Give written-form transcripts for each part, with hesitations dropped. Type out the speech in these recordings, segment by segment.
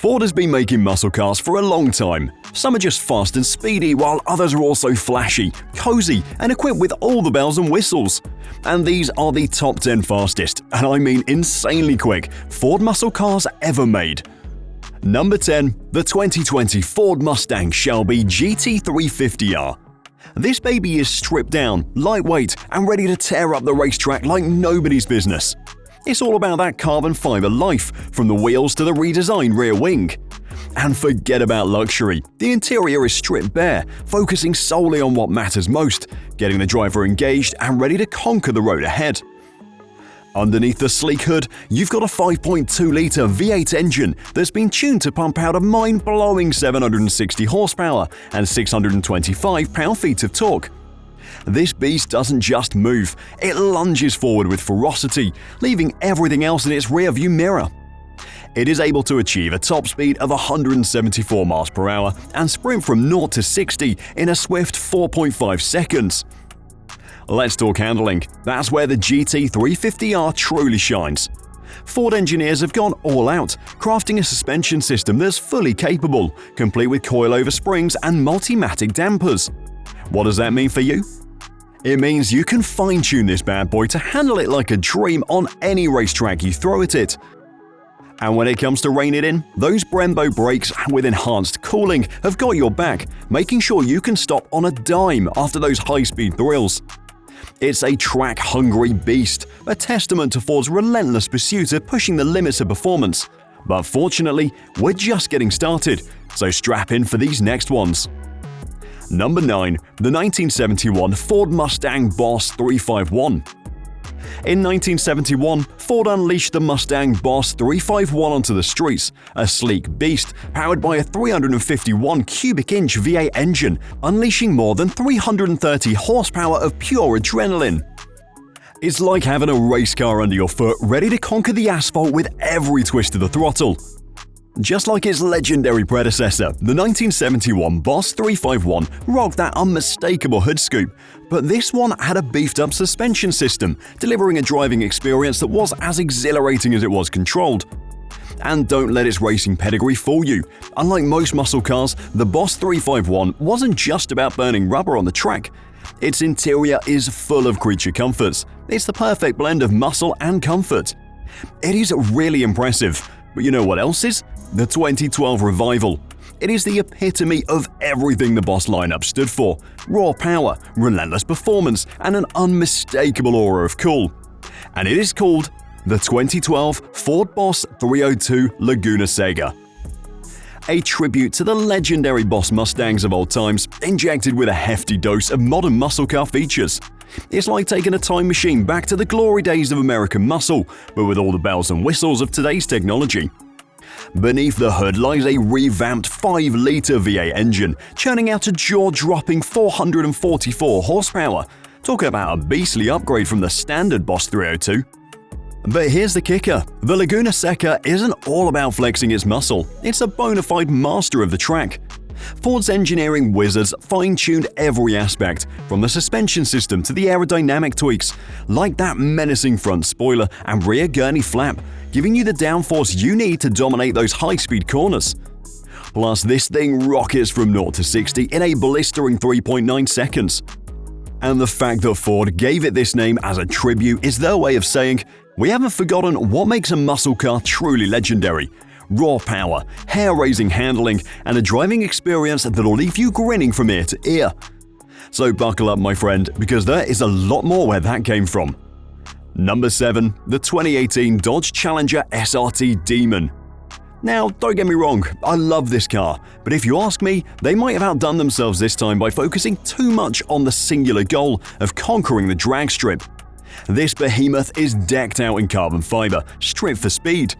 Ford has been making muscle cars for a long time. Some are just fast and speedy, while others are also flashy, cozy, and equipped with all the bells and whistles. And these are the top 10 fastest, and I mean insanely quick, Ford muscle cars ever made. Number 10. The 2020 Ford Mustang Shelby GT350R. This baby is stripped down, lightweight, and ready to tear up the racetrack like nobody's business. It's all about that carbon fiber life, from the wheels to the redesigned rear wing. And forget about luxury, the interior is stripped bare, focusing solely on what matters most, getting the driver engaged and ready to conquer the road ahead. Underneath the sleek hood, you've got a 5.2-litre V8 engine that's been tuned to pump out a mind-blowing 760 horsepower and 625 pound-feet of torque. This beast doesn't just move, it lunges forward with ferocity, leaving everything else in its rearview mirror. It is able to achieve a top speed of 174 miles per hour and sprint from 0 to 60 in a swift 4.5 seconds. Let's talk handling. That's where the GT350R truly shines. Ford engineers have gone all out, crafting a suspension system that's fully capable, complete with coilover springs and multi-matic dampers. What does that mean for you? It means you can fine-tune this bad boy to handle it like a dream on any racetrack you throw at it. And when it comes to rein it in, those Brembo brakes with enhanced cooling have got your back, making sure you can stop on a dime after those high-speed thrills. It's a track-hungry beast, a testament to Ford's relentless pursuit of pushing the limits of performance. But fortunately, we're just getting started, so strap in for these next ones. Number 9. The 1971 Ford Mustang Boss 351. In 1971, Ford unleashed the Mustang Boss 351 onto the streets, a sleek beast powered by a 351 cubic inch V8 engine, unleashing more than 330 horsepower of pure adrenaline. It's like having a race car under your foot, ready to conquer the asphalt with every twist of the throttle. Just like its legendary predecessor, the 1971 Boss 351 rocked that unmistakable hood scoop, but this one had a beefed-up suspension system, delivering a driving experience that was as exhilarating as it was controlled. And don't let its racing pedigree fool you. Unlike most muscle cars, the Boss 351 wasn't just about burning rubber on the track. Its interior is full of creature comforts. It's the perfect blend of muscle and comfort. It is really impressive. But you know what else is? The 2012 Revival. It is the epitome of everything the Boss lineup stood for: raw power, relentless performance, and an unmistakable aura of cool. And it is called the 2012 Ford Boss 302 Laguna Seca. A tribute to the legendary Boss Mustangs of old times, injected with a hefty dose of modern muscle car features. It's like taking a time machine back to the glory days of American muscle, but with all the bells and whistles of today's technology. Beneath the hood lies a revamped 5-litre V8 engine, churning out a jaw-dropping 444 horsepower. Talk about a beastly upgrade from the standard Boss 302. But here's the kicker. The Laguna Seca isn't all about flexing its muscle. It's a bona fide master of the track. Ford's engineering wizards fine-tuned every aspect, from the suspension system to the aerodynamic tweaks, like that menacing front spoiler and rear gurney flap, giving you the downforce you need to dominate those high-speed corners. Plus, this thing rockets from 0 to 60 in a blistering 3.9 seconds. And the fact that Ford gave it this name as a tribute is their way of saying, we haven't forgotten what makes a muscle car truly legendary: raw power, hair-raising handling, and a driving experience that'll leave you grinning from ear to ear. So buckle up, my friend, because there is a lot more where that came from. Number 7. The 2018 Dodge Challenger SRT Demon. Now, don't get me wrong, I love this car, but if you ask me, they might have outdone themselves this time by focusing too much on the singular goal of conquering the drag strip. This behemoth is decked out in carbon fiber, stripped for speed.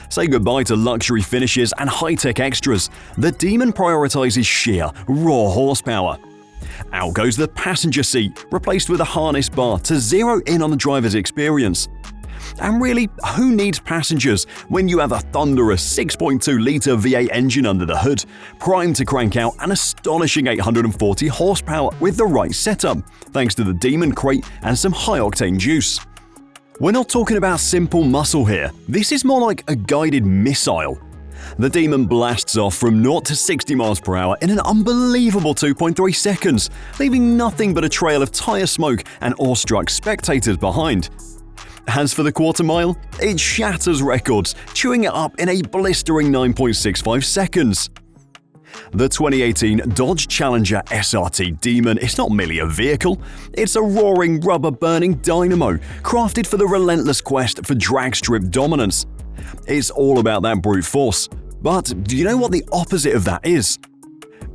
Say goodbye to luxury finishes and high-tech extras. The Demon prioritizes sheer, raw horsepower. Out goes the passenger seat, replaced with a harness bar to zero in on the driver's experience. And really, who needs passengers when you have a thunderous 6.2-litre V8 engine under the hood, primed to crank out an astonishing 840 horsepower with the right setup, thanks to the Demon crate and some high-octane juice? We're not talking about simple muscle here. This is more like a guided missile. The Demon blasts off from 0 to 60 miles per hour in an unbelievable 2.3 seconds, leaving nothing but a trail of tire smoke and awestruck spectators behind. As for the quarter mile, it shatters records, chewing it up in a blistering 9.65 seconds. The 2018 Dodge Challenger SRT Demon is not merely a vehicle, it's a roaring, rubber-burning dynamo crafted for the relentless quest for drag strip dominance. It's all about that brute force, but do you know what the opposite of that is?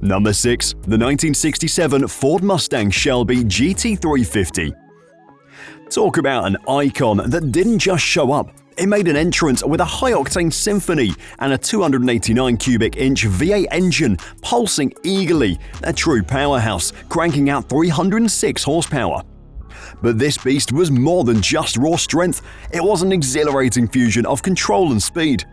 Number 6. The 1967 Ford Mustang Shelby GT350. Talk about an icon that didn't just show up. It made an entrance with a high-octane symphony and a 289 cubic inch V8 engine pulsing eagerly, a true powerhouse, cranking out 306 horsepower. But this beast was more than just raw strength, it was an exhilarating fusion of control and speed.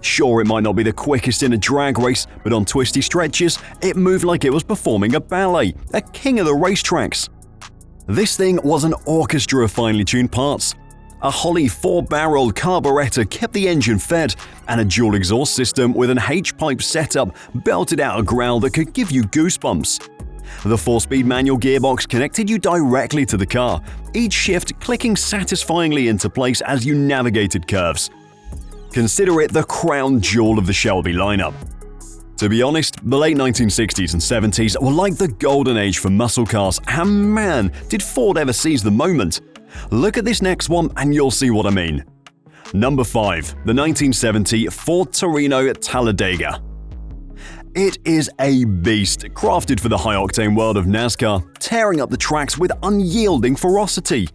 Sure, it might not be the quickest in a drag race, but on twisty stretches, it moved like it was performing a ballet, a king of the racetracks. This thing was an orchestra of finely tuned parts. A Holley 4-barrel carburetor kept the engine fed, and a dual exhaust system with an H-pipe setup belted out a growl that could give you goosebumps. The 4-speed manual gearbox connected you directly to the car, each shift clicking satisfyingly into place as you navigated curves. Consider it the crown jewel of the Shelby lineup. To be honest, the late 1960s and 70s were like the golden age for muscle cars, and man, did Ford ever seize the moment. Look at this next one and you'll see what I mean. Number 5. The 1970 Ford Torino Talladega. It is a beast, crafted for the high-octane world of NASCAR, tearing up the tracks with unyielding ferocity.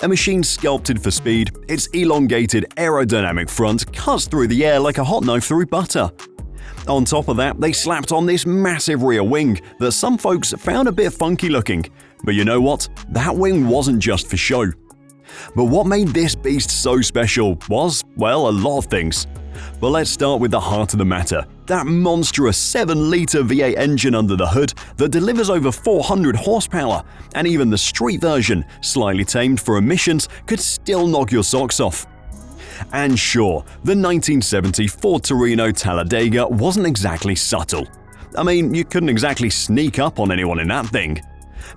A machine sculpted for speed, its elongated aerodynamic front cuts through the air like a hot knife through butter. On top of that, they slapped on this massive rear wing that some folks found a bit funky looking. But you know what? That wing wasn't just for show. But what made this beast so special was, well, a lot of things. But let's start with the heart of the matter, that monstrous 7-liter V8 engine under the hood that delivers over 400 horsepower, and even the street version, slightly tamed for emissions, could still knock your socks off. And sure, the 1970 Ford Torino Talladega wasn't exactly subtle. I mean, you couldn't exactly sneak up on anyone in that thing.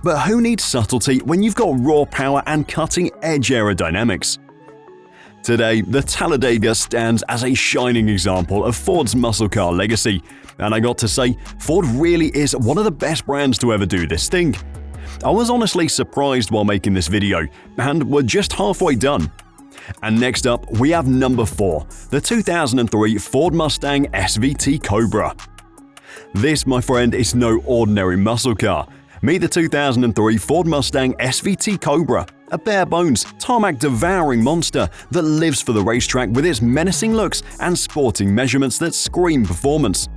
But who needs subtlety when you've got raw power and cutting-edge aerodynamics? Today, the Talladega stands as a shining example of Ford's muscle car legacy, and I got to say, Ford really is one of the best brands to ever do this thing. I was honestly surprised while making this video, and we're just halfway done. And next up, we have number 4, the 2003 Ford Mustang SVT Cobra. This, my friend, is no ordinary muscle car. Meet the 2003 Ford Mustang SVT Cobra, a bare-bones, tarmac-devouring monster that lives for the racetrack with its menacing looks and sporting measurements that scream performance.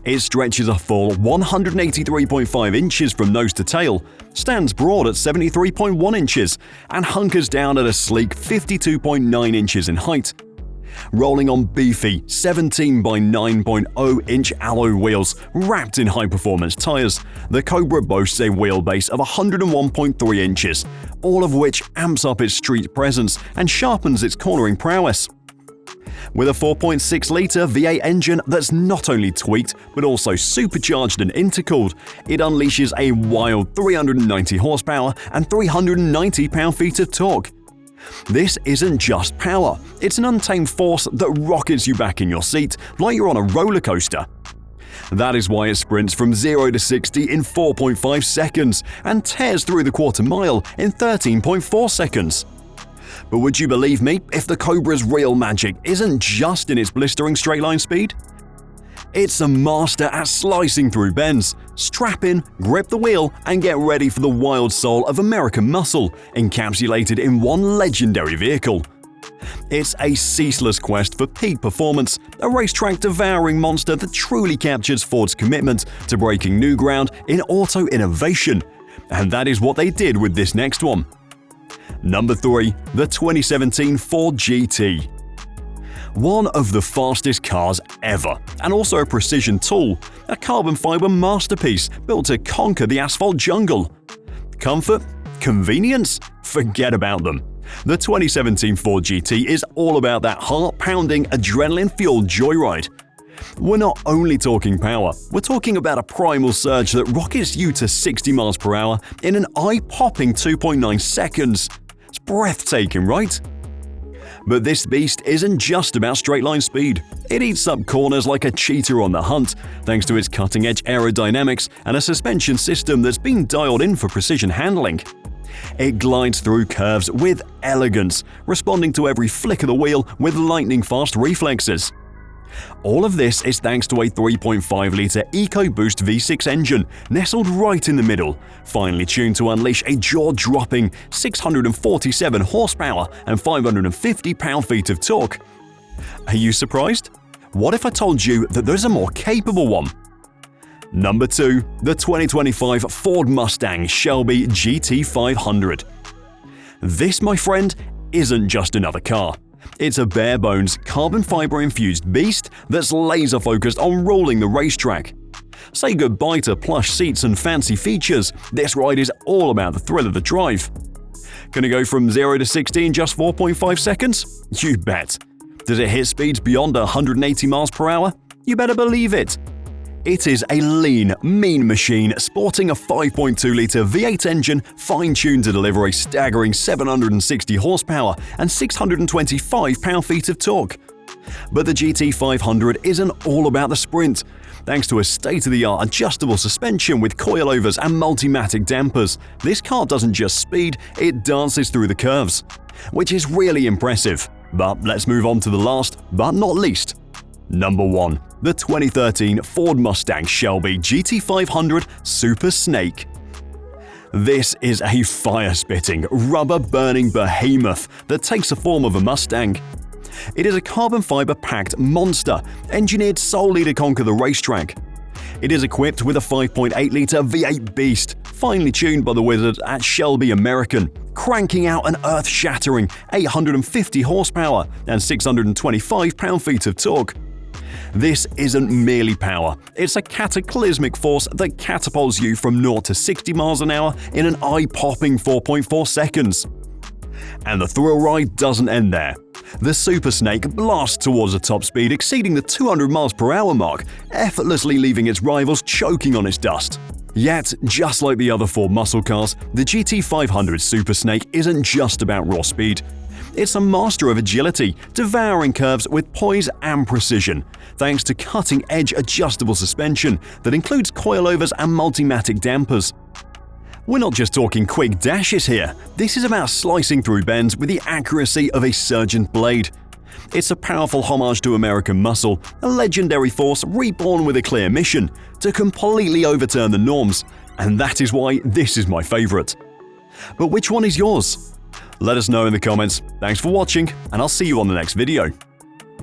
It stretches a full 183.5 inches from nose to tail, stands broad at 73.1 inches, and hunkers down at a sleek 52.9 inches in height. Rolling on beefy 17 by 9.0 inch alloy wheels wrapped in high-performance tires, the Cobra boasts a wheelbase of 101.3 inches, all of which amps up its street presence and sharpens its cornering prowess. With a 4.6-liter V8 engine that's not only tweaked but also supercharged and intercooled, it unleashes a wild 390 horsepower and 390 pound-feet of torque. This isn't just power, it's an untamed force that rockets you back in your seat like you're on a roller coaster. That is why it sprints from 0 to 60 in 4.5 seconds and tears through the quarter mile in 13.4 seconds. But would you believe me if the Cobra's real magic isn't just in its blistering straight-line speed? It's a master at slicing through bends. Strap in, grip the wheel, and get ready for the wild soul of American muscle, encapsulated in one legendary vehicle. It's a ceaseless quest for peak performance, a racetrack-devouring monster that truly captures Ford's commitment to breaking new ground in auto innovation. And that is what they did with this next one. Number 3. The 2017 Ford GT. One of the fastest cars ever, and also a precision tool, a carbon fiber masterpiece built to conquer the asphalt jungle. Comfort? Convenience? Forget about them. The 2017 Ford GT is all about that heart-pounding, adrenaline-fueled joyride. We're not only talking power, we're talking about a primal surge that rockets you to 60 miles per hour in an eye-popping 2.9 seconds. It's breathtaking, right? But this beast isn't just about straight-line speed. It eats up corners like a cheetah on the hunt, thanks to its cutting-edge aerodynamics and a suspension system that's been dialed in for precision handling. It glides through curves with elegance, responding to every flick of the wheel with lightning-fast reflexes. All of this is thanks to a 3.5-litre EcoBoost V6 engine nestled right in the middle, finely tuned to unleash a jaw-dropping 647 horsepower and 550 pound-feet of torque. Are you surprised? What if I told you that there's a more capable one? Number 2. The 2025 Ford Mustang Shelby GT350. This, my friend, isn't just another car. It's a bare-bones, carbon fiber-infused beast that's laser-focused on ruling the racetrack. Say goodbye to plush seats and fancy features. This ride is all about the thrill of the drive. Can it go from 0 to 60 in just 4.5 seconds? You bet. Does it hit speeds beyond 180 miles per hour? You better believe it. It is a lean, mean machine sporting a 5.2-litre V8 engine fine-tuned to deliver a staggering 760 horsepower and 625 pound-feet of torque. But the GT350 isn't all about the sprint. Thanks to a state-of-the-art adjustable suspension with coilovers and multimatic dampers, this car doesn't just speed, it dances through the curves. Which is really impressive. But let's move on to the last, but not least. Number 1. The 2013 Ford Mustang Shelby GT350 Super Snake. This is a fire-spitting, rubber-burning behemoth that takes the form of a Mustang. It is a carbon fiber-packed monster, engineered solely to conquer the racetrack. It is equipped with a 5.8-litre V8 beast, finely tuned by the wizards at Shelby American, cranking out an earth-shattering 850 horsepower and 625 pound-feet of torque. This isn't merely power, it's a cataclysmic force that catapults you from 0 to 60 miles an hour in an eye-popping 4.4 seconds. And the thrill ride doesn't end there. The Super Snake blasts towards a top speed exceeding the 200 miles per hour mark, effortlessly leaving its rivals choking on its dust. Yet, just like the other Ford muscle cars, the GT350 Super Snake isn't just about raw speed. It's a master of agility, devouring curves with poise and precision, thanks to cutting-edge adjustable suspension that includes coilovers and multimatic dampers. We're not just talking quick dashes here, this is about slicing through bends with the accuracy of a surgeon's blade. It's a powerful homage to American muscle, a legendary force reborn with a clear mission to completely overturn the norms, and that is why this is my favorite. But which one is yours? Let us know in the comments. Thanks for watching, and I'll see you on the next video.